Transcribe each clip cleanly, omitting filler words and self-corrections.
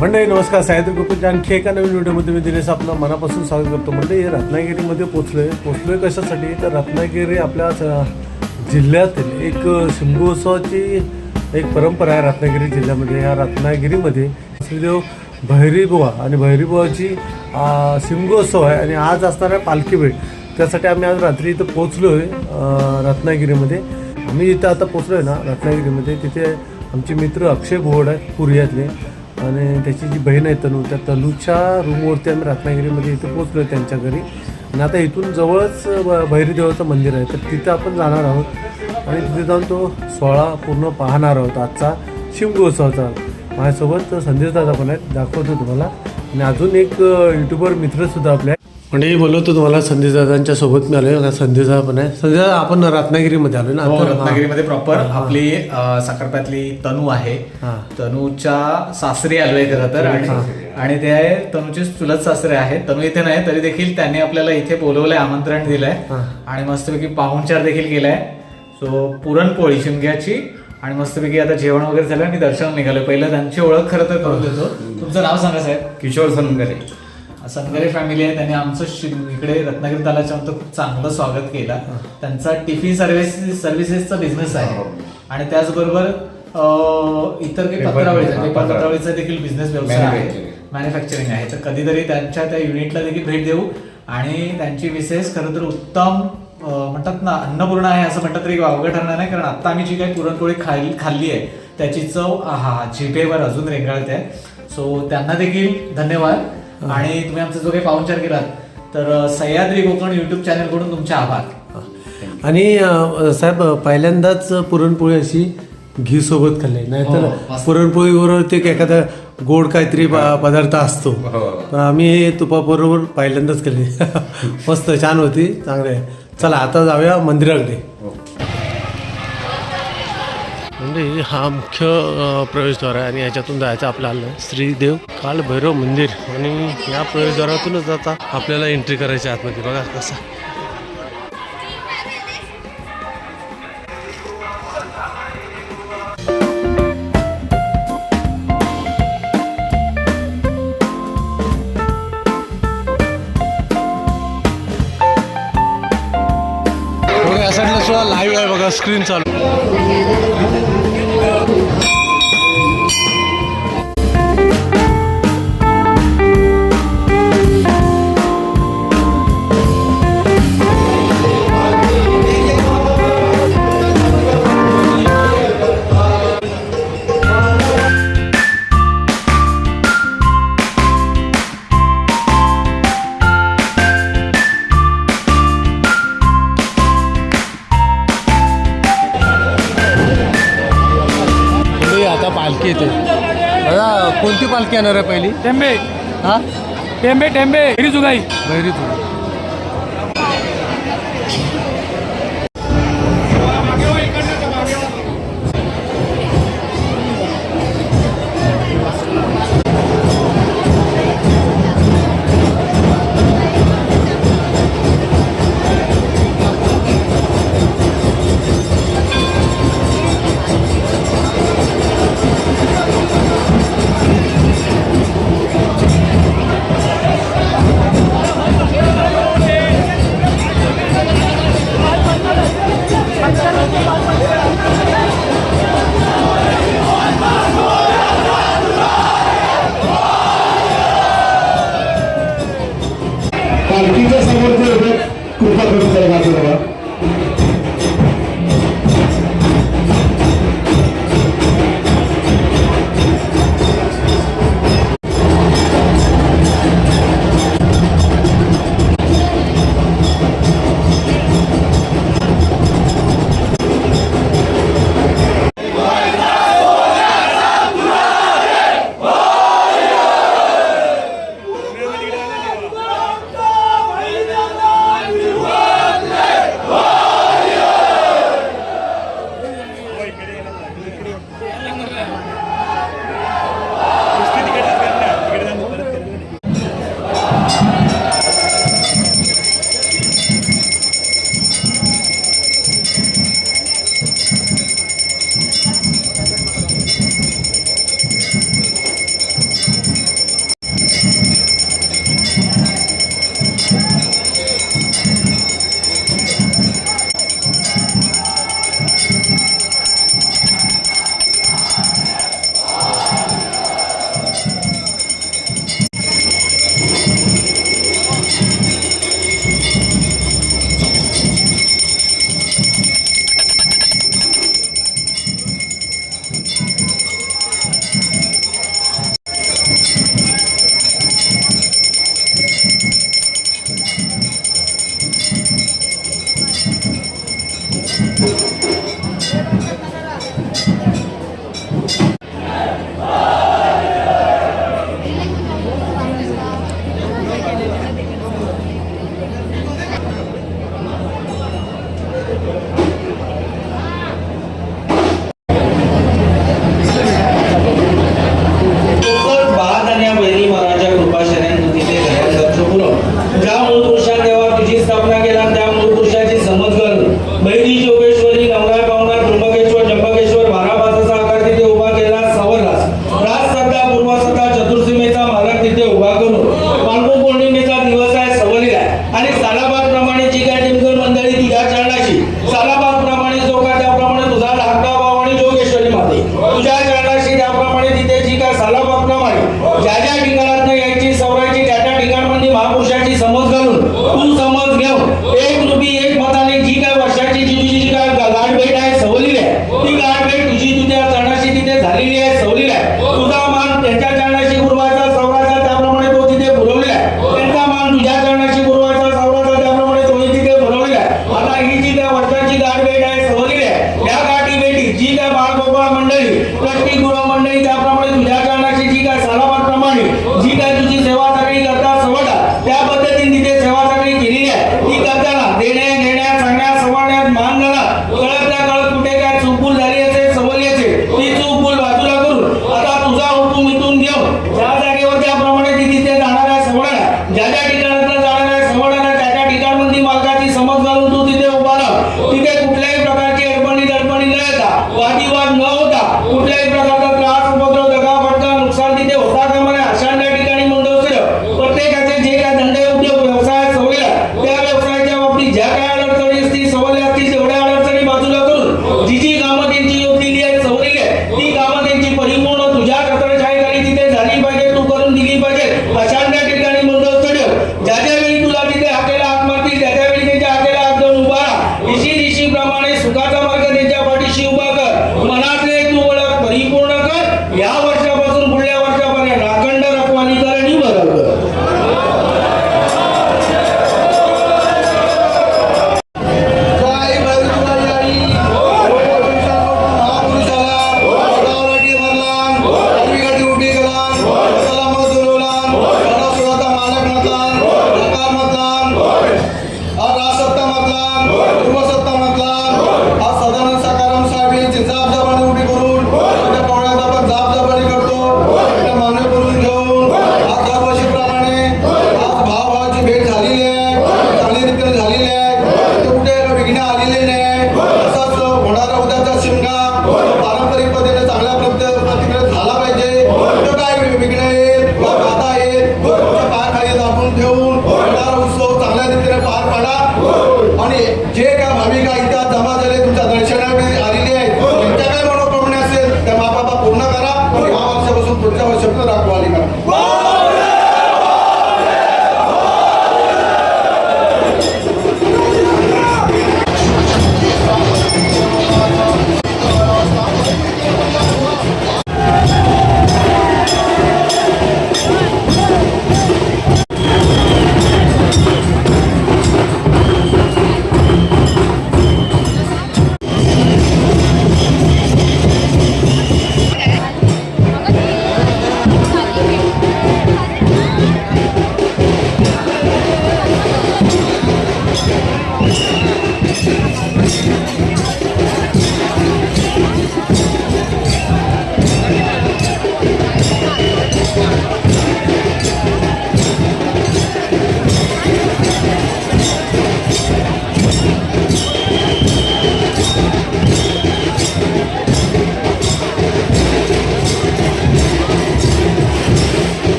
मंडळी नमस्कार. साहित्य ग्रुपच्या आणखी एका नवीन व्हिडिओमध्ये मी दिनेश आपलं मनापासून स्वागत करतो. मंडळी रत्नागिरीमध्ये पोचलोय कशासाठी तर रत्नागिरी आपल्या जिल्ह्यातील एक शिमगोत्सवाची एक परंपरा आहे. रत्नागिरी जिल्ह्यामध्ये ह्या रत्नागिरीमध्ये श्रीदेव भैरीबुवा आणि भैरीबुवाची शिमगोत्सव आहे आणि आज असणार आहे पालखी भेट. त्यासाठी आम्ही आज रात्री इथं पोचलो आहे रत्नागिरीमध्ये. आम्ही इथं आता पोचलो आहे ना रत्नागिरीमध्ये. तिथे आमचे मित्र अक्षय भोवड आहेत पुरियातले आणि त्याची जी बहीण आहे तनू, त्या तनूच्या रूमवरती आम्ही रत्नागिरीमध्ये इथे पोचलो आहे त्यांच्या घरी. आणि आता इथून जवळच भैरीदेवाचं मंदिर आहे तर तिथं आपण जाणार आहोत आणि तिथे जाऊन तो सोहळा पूर्ण पाहणार आहोत आजचा शिमगोत्सवाचा. माझ्यासोबत संदेश दादा पण आहेत, दाखवतो तुम्हाला. आणि अजून एक यूट्यूबर मित्रसुद्धा आपल्या म्हणजे बोलवतो तुम्हाला. संदेश दादांच्या सोबत मी आलो. संदेश दादा पण आहे. संदेश दादा आपण रत्नागिरीमध्ये आलो ना. रत्नागिरीमध्ये प्रॉपर आपली साखरप्यातली तनू आहे. तनूच्या सासरी आलोय खरं तर. आणि ते आहे तनूचे चुलत सासरे आहेत. तनू इथे नाही तरी देखील त्यांनी आपल्याला इथे बोलवलंय, आमंत्रण दिलंय आणि मस्तपैकी पाहुणचार देखील केलाय. सो पुरणपोळी शिमग्याची आणि मस्तपैकी आता जेवण वगैरे झालं आणि दर्शन निघालोय. पहिलं त्यांची ओळख खरं तर करून देतो. तुमचं नाव सांगा साहेब. किशोर सनगरे. सनगरे फॅमिली आहे. त्यांनी आमचं इकडे रत्नागिरीत आल्याच्यानंतर खूप चांगलं स्वागत केलं. त्यांचा टिफिन सर्व्हिसेसचा बिझनेस आहे आणि त्याचबरोबर इतर काही पत्रावळीचा देखील बिझनेस व्यवसाय आहे, मॅन्युफॅक्चरिंग आहे. तर कधीतरी त्यांच्या त्या युनिटला देखील भेट देऊ. आणि त्यांची विशेष खरं तर उत्तम म्हणतात ना अन्नपूर्णा आहे असं म्हणतात तरी अवघड ठरणार नाही. कारण आता आम्ही जी काही पुरणपोळी खाल्ली आहे त्याची चव जिभेवर अजून रेंगाळते आहे. सो त्यांना देखील धन्यवाद. आणि तुम्ही आमचा जो काही पाहुणचार केलात तर सह्याद्री कोकण युट्यूब चॅनलकडून तुमचे आभार. आणि साहेब पहिल्यांदाच पुरणपोळी अशी घी सोबत खाल्ली, नाहीतर पुरणपोळीबरोबर ते एखादा गोड काहीतरी पदार्थ असतो. आम्ही हे तुपाबरोबर पहिल्यांदाच खाल्ली. मस्त छान होती, चांगले आहे. चला आता जाऊया मंदिराकडे. म्हणजे हा मुख्य प्रवेशद्वार आहे आणि याच्यातून जायचं आपल्याला श्रीदेव काल भैरव मंदिर. आणि या प्रवेशद्वारातूनच आता आपल्याला एंट्री करायची आतमध्ये. बघा कसा या साईडला सुद्धा लाईव्ह आहे बघा, स्क्रीन चालू. पालखी येते. दादा कोणती पालखी येणार आहे पहिली? टेंबे. हा टेंबे भैरीजुगाई. पालखीच्या समोर कृपा करून जरा बाजूला. जी काय बाळगोपाळ मंडळी प्रत्येक गृह मंडळी त्याप्रमाणे तुझ्या कारणाची जी काय सलामतप्रमाणे जी काय तुझी सेवा सगळी करता सवडा त्या पद्धतीने तिथे सेवा सगळी केलेली आहे ती करताना देण्या घेण्या सांगण्या सवडण्यात मान जाणार कळत त्या कळत कुठे काय चूकभूल झाली असेल सवली असेल ती चूकभूल बाजूला करून आता तुझा हुकूम इथून घेऊन त्या जागेवर त्याप्रमाणे तिथे जाणाऱ्या सवडा ज्या ज्या ठिकाणातून जाणाऱ्या सवडाला त्या त्या ठिकाणमध्ये मालकाची समज घालून तू तिथे उभा राह तिथे कुठल्याही प्रकारची अडचणी दडपणी न येता वादविवाद न होता कुठल्याही प्रकारचा त्रास उपद्रव दगा फटका नुकसान तिथे होता कामा नये अशा त्या ठिकाणी मंडळ प्रत्येकाचे जे काय धंदे उद्योग व्यवसाय सवयीला त्या व्यवसायाच्या बाबतीत ज्या काय अडचणी असतील सवयी असतील तेवढ्या अडचणी बाजूला करून जी जी कामं त्यांची योजलेली आहेत सवयी आहे ती कामं त्यांची परिपूर्ण तुझ्या छत्रछायेखाली तिथे झाली पाहिजे तू करून दिली पाहिजे अशा त्या ठिकाणी मंडळ ज्या ज्या वेळी तुला तिथे हाकेला हाक मारतील त्या त्यावेळी त्यांच्या हाकेला हात देऊन उभा राहा दिशी प्रमाणे सुखाचा मार्ग त्यांच्या पाठीशी उभा कर मनातले तू ओळख परिपूर्ण कर या वर्षापासून पुढल्या वर्षापर्यंत राखंड रखवाली कर आणि बरं कर जे काय भाविका इथं जमा झाले तुमच्या दर्शनामध्ये आलेले आहेत त्यांच्या काय मनोकामना असेल त्या मापापा पूर्ण करा आणि या वर्षापासून पुढच्या वर्षापर्यंत राखवाली करा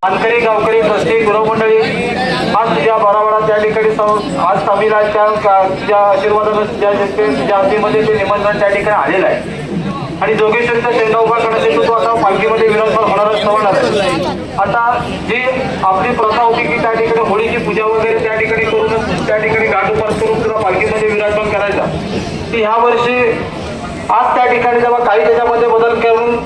मानकरी गावकरी प्रत्येक गृहमंडळी आज तुझ्या बराबरा त्या ठिकाणी आज तमिळच्या तुझ्या आशीर्वादानं तुझ्या हातीमध्ये ते निमंत्रण त्या ठिकाणी आलेलं आहे आणि जोगेश्वरीचा शेंडा उभा करण्यासाठी तू आता पालखीमध्ये विराजमान होणार आहे. आता जी आपली प्रथा होती की त्या ठिकाणी होळीची पूजा वगैरे त्या ठिकाणी करूनच त्या ठिकाणी घाटोपार करून तुला पालखीमध्ये विराजमान करायचा ती ह्या वर्षी आज त्या ठिकाणी जेव्हा काही त्याच्यामध्ये बदल करून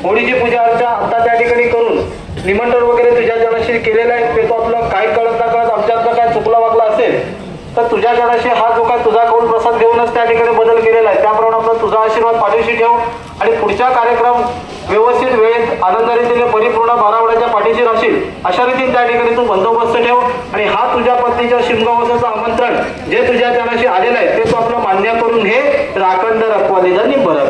होळीची पूजा अर्चा आता त्या ठिकाणी करून निमंत्रण वगैरे तुझ्या जनाशी केलेलं आहे ते तो आपलं काय कळत ना कळत आमच्यातलं काय चुकला वागला असेल तर तुझ्या जनाशी हा जो काय तुझा कौल प्रसाद घेऊनच त्या ठिकाणी बदल केलेला आहे त्याप्रमाणे आपला तुझा आशीर्वाद पाठीशी ठेव आणि पुढचा कार्यक्रम व्यवस्थित वेळेत आनंदरीतीने परिपूर्ण बारावड्याच्या पाठीशी राहशील अशा रीतीने त्या ठिकाणी तू बंदोबस्त ठेव आणि हा तुझ्या पत्नीच्या शिमगावसाचं आमंत्रण जे तुझ्या जनाशी आलेलं आहे ते तू आपलं मान्य करून घे राखंड रखवालीचा निंबर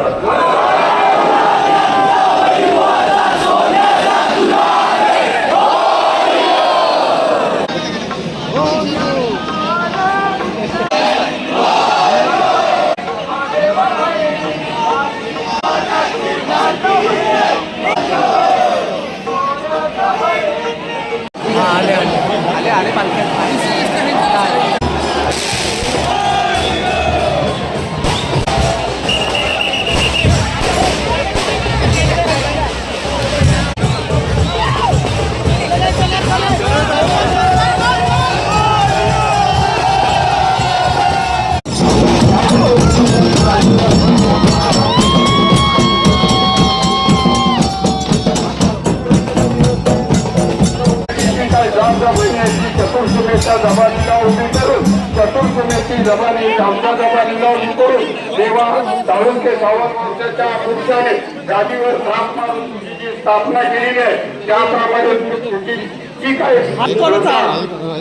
पूर्णवेच्या जबानीला उभी करून चतुर्सीमेची जबानी गावच्या जबानीला उभी करून देवा साळुंके 52 वर्षाच्या पुरुषाने गादीवर थाप मारून तुझी जी स्थापना केलेली आहे त्याप्रमाणे तुझी जी काही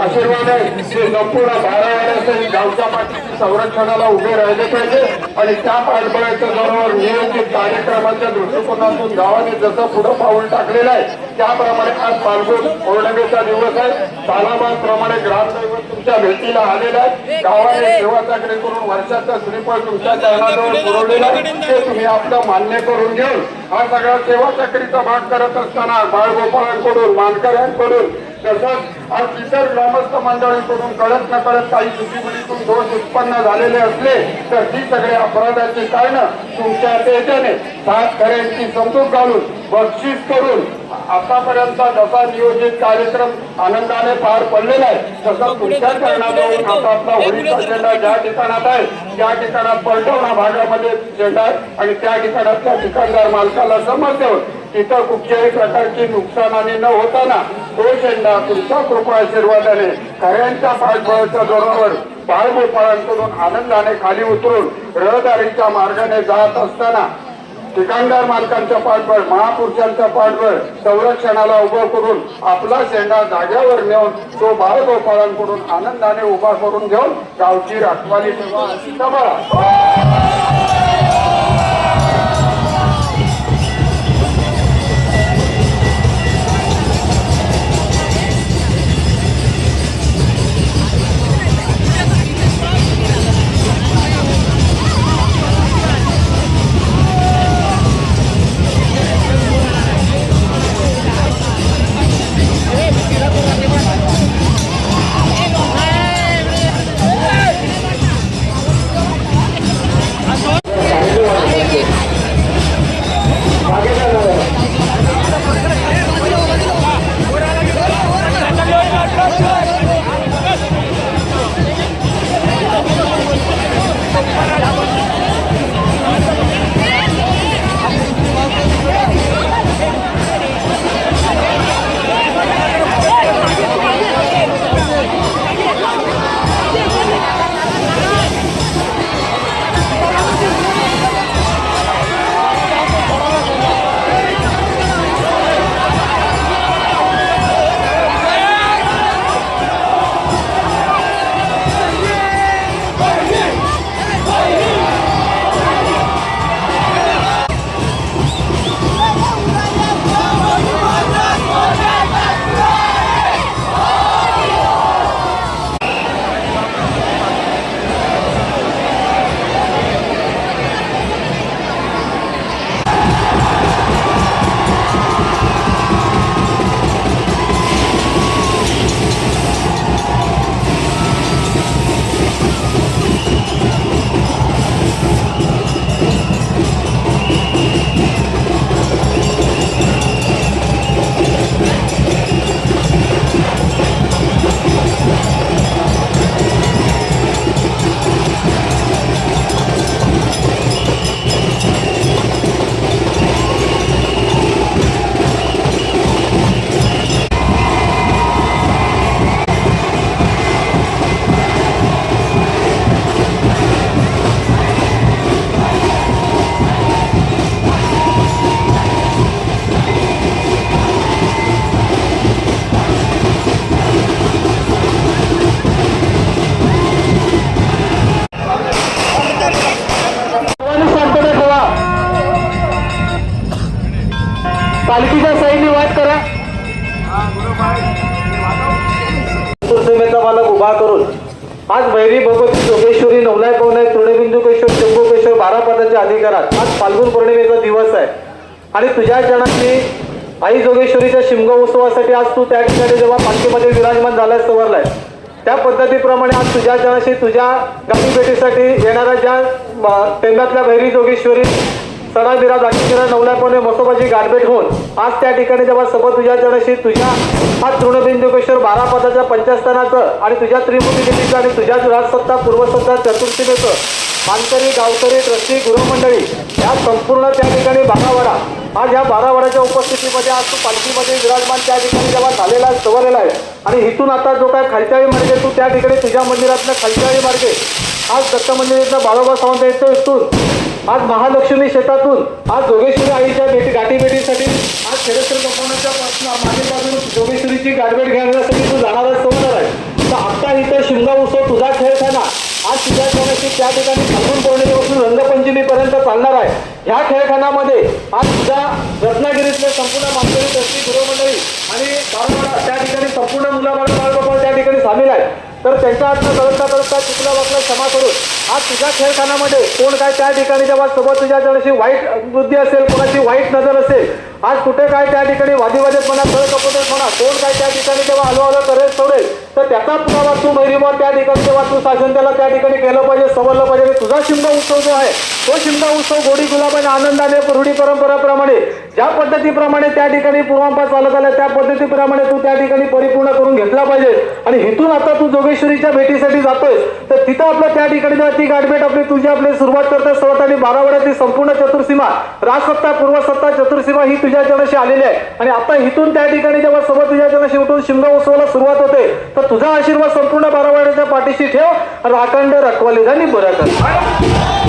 आशीर्वाद आहे ते संपूर्ण बारावाड्यासह गावच्या पाठीशी संरक्षणाला उभे राहिले पाहिजे आणि त्या पाठबळाच्या जोरावर नियोजित कार्यक्रमाच्या दृष्टिकोनातून गावाने जसं पुढे पाऊल टाकलेलं आहे त्याप्रमाणे आज फाल्गुन पौर्णिमेचा दिवस आहे सालाबादप्रमाणे ग्रामदैवत तुमच्या भेटीला आलेला आहे गावाने सेवा चाकरी करून वर्षाचा श्रीफळ तुमच्या चरणाजवळ पुरवलेला आहे ते तुम्ही आपलं मान्य करून घेऊन हा सगळा सेवा चाकरीचा भाग करत असताना बाळगोपाळांकडून मानकऱ्यांकडून तसंच आज इतर ग्रामस्थ मंडळींकडून कळत नकळत काही चुकीमुळीतून दोष उत्पन्न झालेले असले तर ती सगळे अपराधाची कारणं तुमच्या तेजाने सातकऱ्यांची समजूत घालून बक्षीस करून आतापर्यंत जसा नियोजित कार्यक्रम आनंदाने पार पडलेला आहे तसं तुमच्या चरणाजवळून आता आपला होळीचा झेंडा ज्या ठिकाणात आहे त्या ठिकाणात पलटवणा भागामध्ये झेंडा आहे आणि त्या ठिकाणातल्या ठिकाणदार मालकाला समज देऊन तिथं कुठच्याही प्रकारची नुकसानाने न होताना तो झेंडा तुमच्या कृपा आशीर्वादाने खऱ्यांच्या पाठबळाच्या जोरावर बाळगोपाळांकडून आनंदाने खाली उतरून रहदारीच्या मार्गाने जात असताना ठिकाणदार मालकांच्या पाठबळ महापुरुषांच्या पाठबळ संरक्षणाला उभं करून आपला झेंडा जाग्यावर नेऊन तो बाळगोपाळांकडून आनंदाने उभा करून घेऊन गावची राखवाली ठेवा पालखीच्या साईडने वाट करा सीमेचा मालक उभा करून आज भैरी भगवती जोगेश्वरी नवलाय पवनाय तृणबिंदुकेश्वर शंभुकेश्वर 12 पदाच्या अधिकारात आज फाल्गुन पौर्णिमेचा दिवस आहे आणि तुझ्या जनाची आई जोगेश्वरीच्या शिमगा उत्सवासाठी आज तू त्या ठिकाणी जेव्हा पालखीमध्ये विराजमान झालाय सवरलाय त्या पद्धतीप्रमाणे आज तुझ्या जनाशी तुझ्या गावी भेटीसाठी येणाऱ्या ज्या टेंब्यातल्या भैरी जोगेश्वरी सणाबिरा दाखिरा नवलापणे मसोबाची गाठभेट होऊन आज त्या ठिकाणी जेव्हा सबत तुझ्या जनाशी तुझ्या हा तृणबिंदुकेश्वर 12 पदाच्या पंचस्थानाचं आणि तुझ्या त्रिमुखी देवीचं आणि तुझ्या राजसत्ता पूर्वसत्ता चतुर्थीमेचं मानकरी गावकरी ट्रस्टी गृहमंडळी या संपूर्ण त्या ठिकाणी बागावाडा आज ह्या बारावड्याच्या उपस्थितीमध्ये आज तू पालखीमध्ये विराजमान त्या ठिकाणी जेव्हा झालेला आहे, सवरलेला आहे आणि इथून आता जो काय खालच्याळी मार्गे तू त्या ठिकाणी तुझ्या मंदिरातनं खालच्याळी मार्गे आज दत्त मंदिरातनं बाळोबा सावंत येतो इथून आज महालक्ष्मी शेतातून आज जोगेश्वरी आईच्या गाठीभेटीसाठी आज खेडेश्वर कंपाऊंडच्या मागील बाजून जोगेश्वरीची गाठभेट घेण्यासाठी तू जाणारच समजणार आहे. तर आत्ता इथं शिमगा उत्सव तुझा खेळखाना आज तुझ्या खेळाची त्या ठिकाणी फाल्गुन पौर्णिमेपासून रंगपंचमीपर्यंत चालणार आहे. ह्या खेळखानामध्ये आज तुझ्या रत्नागिरीतले संपूर्ण मानकरी ट्रस्टी गृहमंडळी आणि बाळाबाळा त्या ठिकाणी संपूर्ण मुलाबाळ त्या ठिकाणी सामील आहेत. तर त्यांच्या हातनं करता चुकला वाचला क्षमा करून आज तुझ्या खेळखानामध्ये कोण काय त्या ठिकाणी जेव्हा सोबत तुझ्या जणाशी वाईट बुद्धी असेल, कोणाची वाईट नजर असेल, आज कुठे काय त्या ठिकाणी वादीवादेत म्हणा, कपटच म्हणा, कोण काय त्या ठिकाणी जेव्हा हलवालं करेल सोडेल तर त्याचा पुरावा तू मैरीवर त्या ठिकाणी जेव्हा तू शासन त्याला त्या ठिकाणी केलं पाहिजे, सवरलं पाहिजे. तुझा शिमगा उत्सव जो आहे तो शिमगा उत्सव गोडी गुलाबाने आनंदाने रूढी परंपराप्रमाणे ज्या पद्धतीप्रमाणे त्या ठिकाणी पूर्वांपार चालत आल्या त्या पद्धतीप्रमाणे तू त्या ठिकाणी परिपूर्ण करून घेतला पाहिजे. आणि इथून आता तू जोगेश्वरीच्या भेटीसाठी जातोय तर तिथं आपलं त्या ठिकाणी ती गाठभेट आपली सुरुवात करते. सोबत आणि बारावड्याची संपूर्ण चतुर्सीमा राजसत्ता पूर्वसत्ता चतुर्सीमा ही तुझ्या जनाशी आलेली आहे. आणि आता इथून त्या ठिकाणी जेव्हा सोबत तुझ्या जनाशी उठून शिमगा उत्सवाला सुरुवात होते तर तुझा आशीर्वाद संपूर्ण बारावड्याच्या पाठीशी ठेव. राखंड रखवाली झाली बरं कर.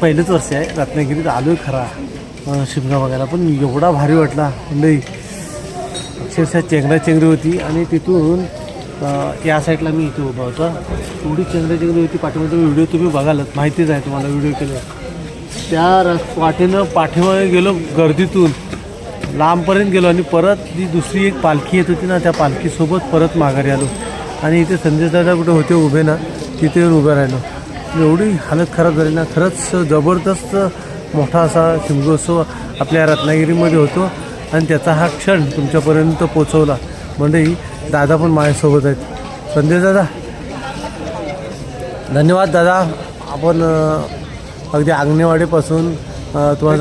पहिलंच वर्ष आहे रत्नागिरीत आलोय खरा शिमगा बघायला, पण एवढा भारी वाटला म्हणजे अक्षरशः चेंगराचेंगरी होती. आणि तिथून या साईडला मी इथे उभा होता, एवढी चेंगराचेंगरी होती. पाठीमध्ये व्हिडिओ तुम्ही बघालच, माहितीच आहे तुम्हाला व्हिडिओ केले. त्या वाटेनं पाठीमागे गेलो, गर्दीतून लांबपर्यंत गेलो आणि परत जी दुसरी एक पालखी येत होती ना त्या पालखीसोबत परत माघारी आलो. आणि इथे संदेश दादा कुठे होते उभे ना, तिथे उभं राहिलो. एवढी हालत खराब झाली ना, खरंच जबरदस्त मोठा असा शिमगोत्सव आपल्या रत्नागिरीमध्ये होतो. आणि त्याचा हा क्षण तुमच्यापर्यंत पोचवला. मंडळी दादा पण माझ्यासोबत आहेत. संदेश दादा धन्यवाद दादा. आपण अगदी आंगणेवाडीपासून तुम्हाला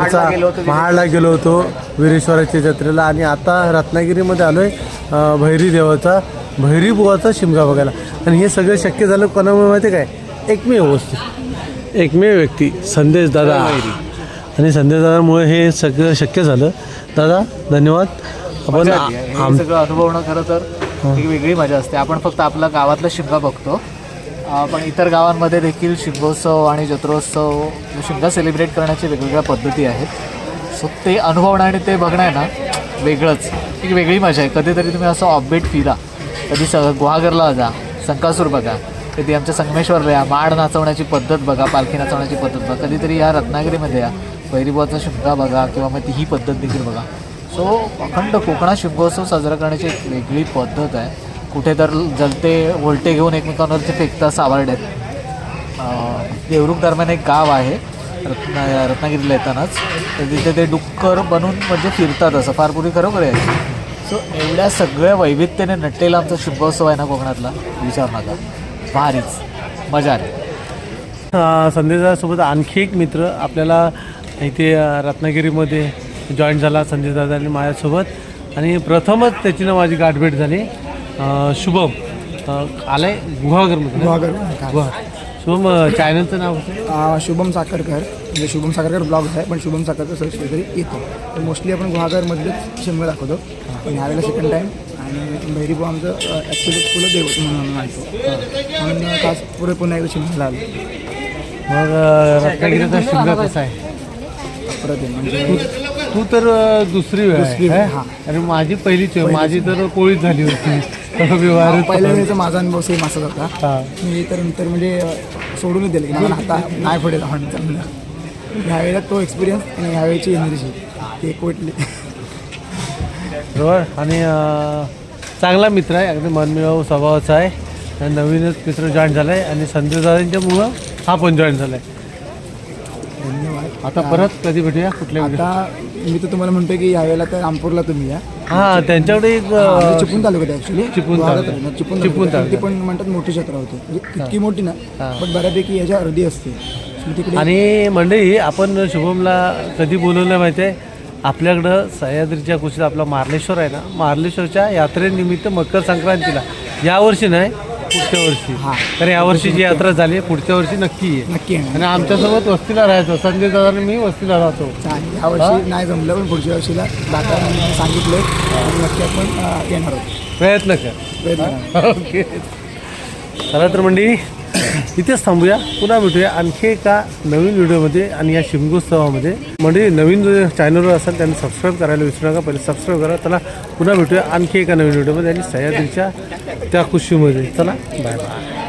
सांगतो महाडला गेलो होतो वीरेश्वराच्या जत्रेला. आणि आता रत्नागिरीमध्ये आलो आहे भैरी बुवाचा शिमगा बघायला. आणि हे सगळं शक्य झालं कोणामुळे माहिती आहे काय? एकमेव व्यक्ती संदेश दादा. आणि संदेश दादामुळे हे सगळं शक्य झालं. दादा धन्यवाद. आपण हे सगळं अनुभवणं खरं तर एक वेगळी मजा असते. आपण फक्त आपला गावातला शिमगा बघतो, पण इतर गावांमध्ये देखील शिमगोत्सव आणि जत्रोत्सव शिमगा सेलिब्रेट करण्याच्या वेगवेगळ्या पद्धती आहेत. सो ते अनुभवणं आणि ते बघणं आहे ना वेगळंच, एक वेगळी मजा आहे. कधीतरी तुम्ही असं ऑफबीट फिरा, कधी गुहागरला जा, संकासूर बघा, कधी आमच्या संगमेश्वरला या, माड नाचवण्याची पद्धत बघा, पालखी नाचवण्याची पद्धत बघा, कधीतरी या रत्नागिरीमध्ये या भैरीबुवाचा शिमगा बघा किंवा मग ही पद्धत देखील बघा. सो अखंड कोकणात शिमगोत्सव साजरा करण्याची एक वेगळी पद्धत आहे. कुठे तर जलते वोल्टे घेऊन एकमेकांवरती फेकतात सावर्ड्यात. देवरुख दरम्यान एक गाव आहे रत्नागिरीला येतानाच, तर तिथे ते डुक्कर बनून म्हणजे फिरतात असं फार पूर्वी खरोखर आहे. सो एवढ्या सगळ्या वैविध्याने नटलेला आमचा शिमगोत्सव आहे ना कोकणातला, विचार नका, भारीच मजा आली. संजयदादासोबत आणखी एक मित्र आपल्याला इथे रत्नागिरीमध्ये जॉईन झाला संजयदादा आणि माझ्यासोबत, आणि प्रथमच त्याची ना माझी गाठभेट झाली. शुभम आलाय गुहागरमध्ये. गुहा शुभम चॅनलचं नाव होतं शुभम साखरकर, म्हणजे शुभम साखरकर ब्लॉग आहे, पण शुभम साखरकर सर्च वगैरे येतो. तर मोस्टली आपण गुहागरमधलेच शिमगो दाखवतो, पण ह्यावेळेला सेकंड टाईम. आणि भैरीभाऊ आमचं ॲक्च्युली फुलं देवत म्हणून मानतो, म्हणून खास पुढे पुन्हा एकदा शिमगोला आलो. मग रत्नागिरीचा शिमगा कसा आहे? परत म्हणजे तू तर दुसरी वेळ दुसरी आहे, वेळ, हां. आणि माझी पहिलीच वेळ. माझी तर कोळीच झाली होती. व्यवहार पहिल्या वेळेचा माझा अनुभव सेम असाच होता. हां. मी तर नंतर म्हणजे सोडूनच दिलं की मला आता नाही पडेल म्हणून. ह्यावेळेला तो एक्सपिरियन्स आणि ह्यावेळेची एनर्जी ती एकवटली. बरोबर. आणि चांगला मित्र आहे, अगदी मनमिळावू स्वभावाचा आहे. आणि नवीनच मित्र जॉईन झाला आहे, आणि संजयदादांच्यामुळं हा पण जॉईन झाला आहे. धन्यवाद. आता परत कधी भेटूया कुठल्या व्हिडिओ? आता मी तर तुम्हाला म्हणतो की यावेळेला तर रामपूरला तुम्ही या. हां, त्यांच्याकडे एक चिपळूण तालुक्यात ॲक्च्युली चिपळूण तालुक्यात. चिपळूण चिपळूण तालुक्यात. ती पण म्हणतात मोठी जत्रा होते, म्हणजे इतकी मोठी ना, पण बऱ्यापैकी याच्या अर्धी असते. So तिकडे आणि मंडळी, आपण शुभमला कधी बोलवलं माहिती आहे? आपल्याकडं सह्याद्रीच्या कुशीत आपला मार्लेश्वर आहे ना, मार्लेश्वरच्या यात्रेनिमित्त मकर संक्रांतीला, यावर्षी नाही पुढच्या वर्षी. हां. तर यावर्षी जी यात्रा झाली पुढच्या वर्षी नक्की आहे. नक्की आहे. आणि आमच्यासोबत वस्तीला राहायचं. संजय दादा मी वस्तीला राहतो. चालेल. यावर्षी नाही जमलं, पण पुढच्या वर्षीला दादांनी सांगितलं आणि नक्की आपण येणार आहोत. प्रयत्न कर. प्रयत्न. ओके, चला तर मंडळी इथेच थांबूया. पुन्हा भेटूया आणखी एका नवीन व्हिडिओमध्ये आणि या शिमगोत्सवामध्ये. मंडळी, नवीन चॅनलवर असाल त्यांनी सबस्क्राईब करायला विसरू नका. पहिले सबस्क्राईब करा. चला पुन्हा भेटूया आणखी एका नवीन व्हिडिओमध्ये आणि सह्याद्रीच्या त्या खुशीमध्ये. चला, बाय बाय.